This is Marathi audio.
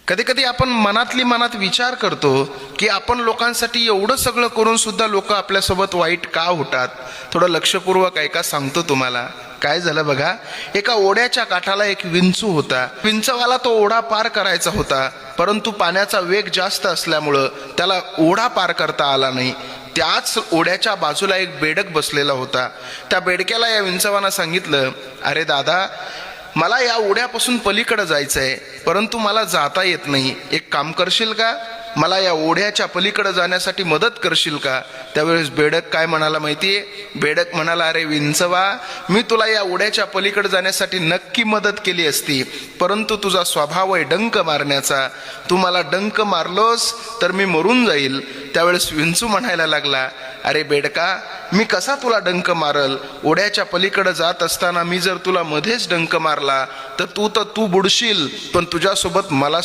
कधी कधी आपण मनात विचार करतो की आपण लोकांसाठी एवढं सगळं करून सुद्धा लोक आपल्यासोबत वाईट का होतात. थोडं लक्षपूर्वक ऐका, सांगतो तुम्हाला. काय झालं बघा, एका ओढ्याच्या काठाला एक विंचू होता. विंचवाला तो ओढा पार करायचा होता, परंतु पाण्याचा वेग जास्त असल्यामुळं त्याला ओढा पार करता आला नाही. त्याच ओढ्याच्या बाजूला एक बेडक बसलेला होता. त्या बेडक्याला या विंचवानं सांगितलं, अरे दादा, मला या ओढ्यापासून पलीकडे जायचं आहे, परंतु मला जाता येत नाही. एक काम करशील का, मला या ओढ्याच्या पलीकडे जाण्यासाठी मदत करशील का. त्यावेळेस बेडक काय म्हणाला माहितीये, बेडक म्हणाला, अरे विंचवा, मी तुला या ओढ्याच्या पलीकडे जाण्यासाठी नक्की मदत केली असती, परंतु तुझा स्वभाव आहे डंक मारण्याचा. तू मला डंक मारलोस तर मी मरून जाईल. त्यावेळेस विंचू म्हणायला लागला, अरे बेडका, मी कसा तुला डंक मारल. ओढ्याच्या पलीकडे जात असताना मी जर तुला मध्येच डंक मारला तर तू बुडशील, पण तुझ्यासोबत मला